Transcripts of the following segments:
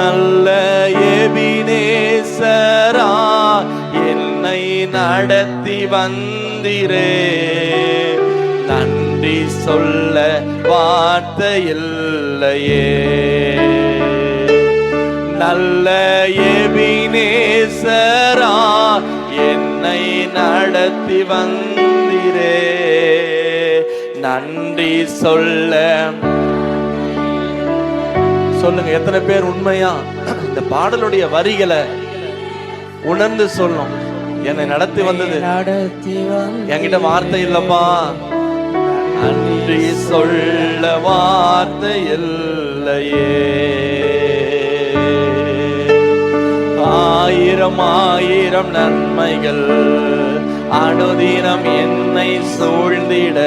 நல்ல எபினேசரா என்னை நடத்தி வந்திரே, நன்றி சொல்ல வார்த்தை இல்லையே. நல்ல எபினேசரா என்னை நடத்தி வந்திரே, நன்றி சொல்ல. சொல்லுங்க, எத்தனை பேர் உண்மையா இந்த பாடலுடைய வரிகளை உணர்ந்து சொல்லும்? என்னை நடத்தி வந்தது, என்கிட்ட வார்த்தை இல்லப்பா, நன்றி சொல்ல வார்த்தை இல்லையே. ஆயிரம் ஆயிரம் நன்மைகள் அனுதினம் என்னை சூழ்ந்திட,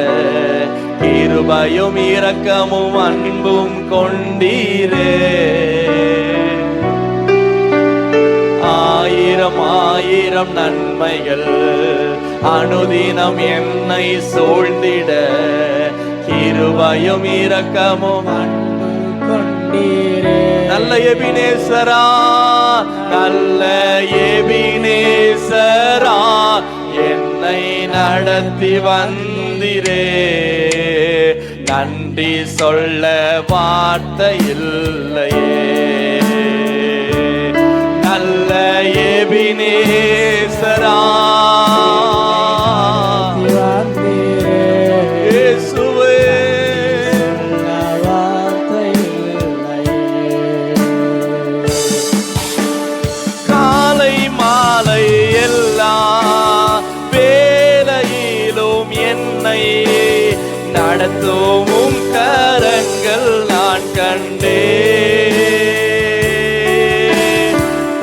கிருபையும் இரக்கமும் அன்பும் கொண்டீரே. ஆயிரம் ஆயிரம் நன்மைகள் அனுதினம் என்னை சூழ்ந்திட, கிருபையும் இரக்கமும் அன்பும் கொண்டீரே. நல்ல எபினேசரா, நல்ல எபினேசரா என்னை நடத்தி வந்திரே, நன்றி சொல்ல வார்த்தை இல்லையே. நல்ல எபினேசரா நடத்தும் கரங்கள் நான் கண்டே,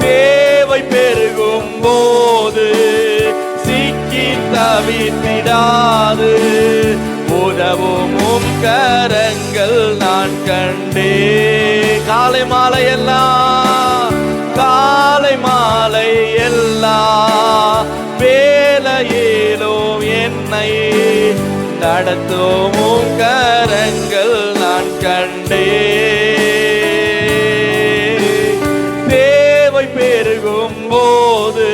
தேவை பெருகும் போது சிக்கி தவித்திடாது உதவும் கரங்கள் நான் கண்டே. காலை மாலை எல்லாம், காலை மாலை எல்லாம் வேலையிலும் என்னை நடத்தும் கரங்கள் நான் கண்டே, தேவை பெருகும் போது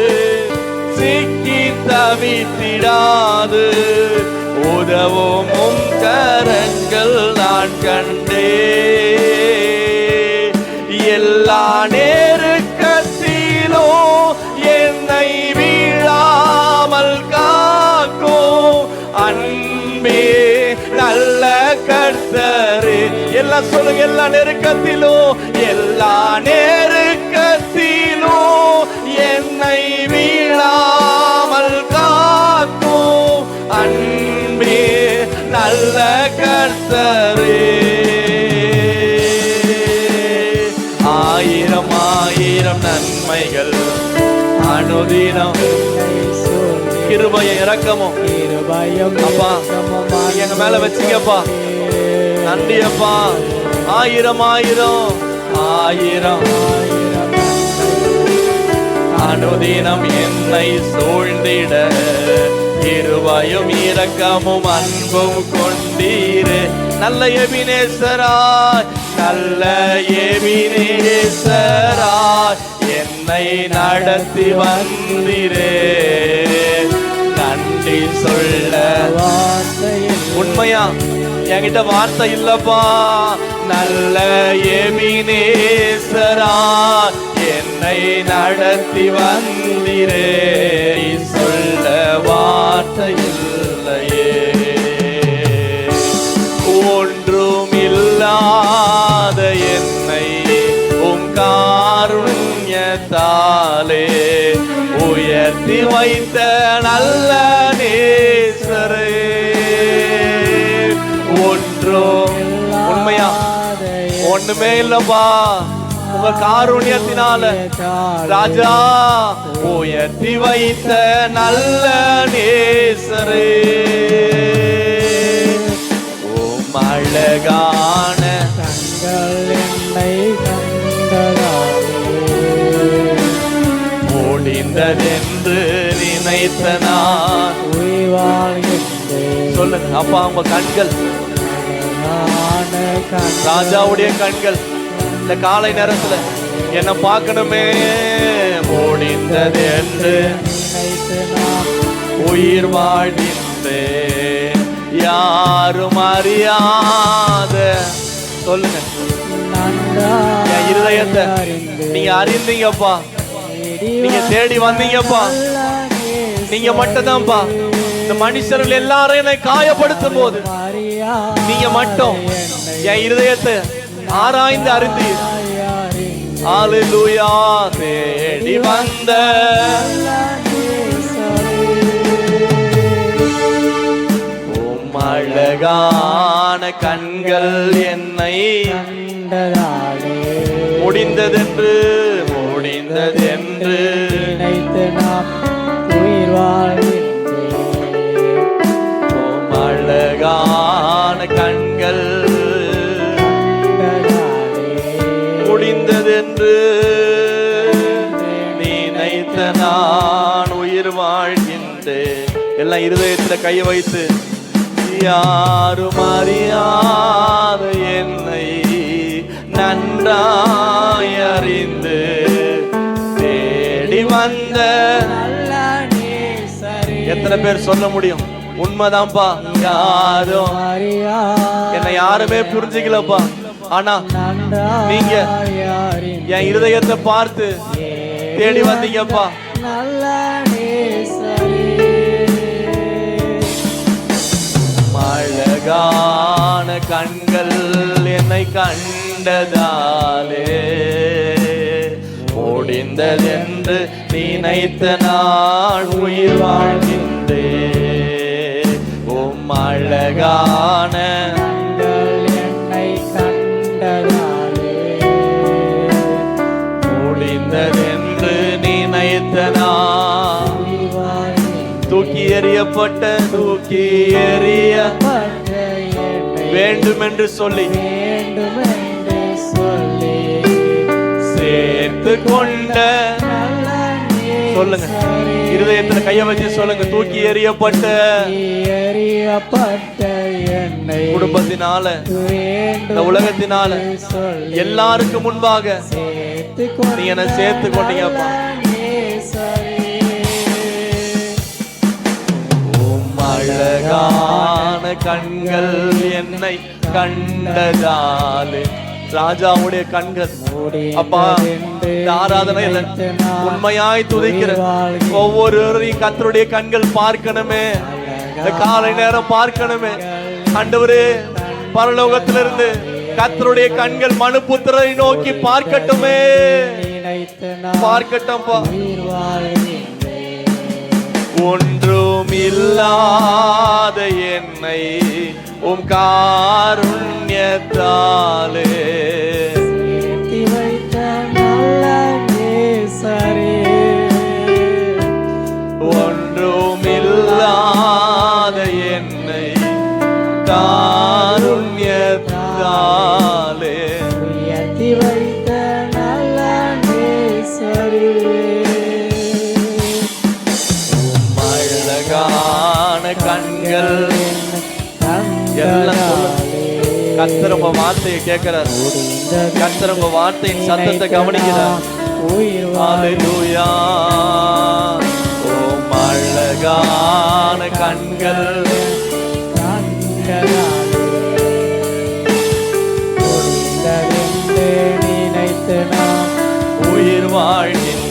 சிக்கி தவித்திடாது உதவும் கரங்கள் நான் கண்டே. எல்லா நேருக்கத்திலோ என்னை வீழாமல் காக்கும் அன்பே நல்ல கர்த்தரே. எல்லாம் சொல்லுங்க, எல்லா நெருக்கத்திலும், எல்லா நெருக்கத்திலும் என்னை வீழாமல் காக்கும் அன்பே நல்ல கர்த்தரே. ஆயிரம் ஆயிரம் நன்மைகள் அனுதினம், கிருபையும் இரக்கமும் அப்பா எங்க மேல வச்சுக்கப்பா, நன்றி அப்பா. ஆயிரம் ஆயிரம் ஆயிரம் அனுதினம் என்னை சூழ்ந்திட, கிருபையும் இரக்கமும் அன்பும் கொண்டீரே. நல்ல எபினேசரா, நல்ல எபினேசரா என்னை நடத்தி வந்திரே, நன்றி சொல்ல வார்த்தை. உண்மையா என்கிட்ட வார்த்தை இல்லப்பா, நல்ல எபினேசரா என்னை நடத்தி வந்திரே, சொல்ல வார்த்தை இல்லையே. ஒன்றும் இல்லாத என்னை உம் காருண்யத்தாலே உயர்த்தி வைத்த நல்ல நேசரே. ஒன்றும், உண்மையா ஒண்ணுமே இல்லப்பா, உங்க காருண்யத்தினால ராஜா உயர்த்தி வைத்த நல்ல நேசரே. ஓம் அழகான கண்கள் என்னை முடிந்ததென்று நினைத்த நான் சொல்லுங்க அப்பா, உங்க கண்கள், ராஜாவுடைய கண்கள் இந்த காலை நேரத்துல என்ன பார்க்கணுமே, முடிந்தது என்று நினைத்து நாம் உயிர் வாழ்கின்றேன். யாரும் அறியாத சொல்லுங்க நன்றாய் என் இருதயத்தை அறிந்து நீங்க அறிந்தீங்கப்பா, நீங்க தேடி வந்தீங்கப்பா. நீங்க மட்டும்தான்ப்பா. இந்த மனுஷர்கள் எல்லாரும் என்னை காயப்படுத்தும் போது நீங்க மட்டும் என் இருதயத்தை ஆராய்ந்து அறிந்தீர். ஹல்லேலூயா. தேடி வந்த உம் அழகான கண்கள் என்னை முடிந்ததென்று நினைத்து நாம் உயிர் வாழ்கின்றேன். உம் அழகான கண்கள் முடிந்ததென்று நினைத்த நான் உயிர் வாழ்கின்றேன். எல்லாம் இருதயத்துல கையை வைத்து, யாரும் அறியாத என்னை நன்றாய் அறிந்து தேடி வந்த. எத்தனை பேர் சொல்ல முடியும்? உண்மைதான்ப்பா. யாரும் என்னை யாருமே புரிஞ்சுக்கலப்பா. ஆனா நீங்க என் இருதயத்தை பார்த்து தேடி வந்தீங்கப்பா. அழகான கண்கள் என்னை கண்டதாலே முடிந்ததென்று நினைத்த நான் உயிர் வாழ்கின்றேன். உம் அழகான என்னை கண்டதாலே முடிந்ததென்று நினைத்த நான் தூக்கி எறியப்பட்ட வேண்டும் என்று சொல்லி சேர்த்து கொண்ட. சொல்லுங்க, இருதயத்துல கைய வச்சு சொல்லுங்க. தூக்கி எறியப்பட்ட என்னை குடும்பத்தினால, இந்த உலகத்தினால, எல்லாருக்கும் முன்பாக நீ என்னை சேர்த்து கொண்டீங்கப்பா. அழகான கண்கள் என்னை கண்டதாலே. ராஜாவுடைய கண்கள் அப்பா. ஆராதனையில உண்மையாய் துதிக்கிற ஒவ்வொருவரையும் கர்த்தருடைய கண்கள் பார்க்கணுமே. இந்த காலை நேரம் பார்க்கணுமே ஆண்டவரே. பரலோகத்திலிருந்து கர்த்தருடைய கண்கள் மனுபுத்திரரை நோக்கி பார்க்கட்டுமே. பார்க்கட்டும்பா. ஒன்றும் இல்லாத என்னை உம் காருண்யத்தாலே ஒன்றும் இல்லாத என்னை காருண்யத்தாலே கண்கள் எல்லாம் கர்த்தர் உங்க வார்த்தையை கேட்கிறார். கர்த்தர் உங்க வார்த்தையின் சத்தத்தை கவனிக்கிறார். ஹல்லேலூயா. ஓம் அழகான கண்கள் நினைத்து நான் உயிர் வாழ்கின்ற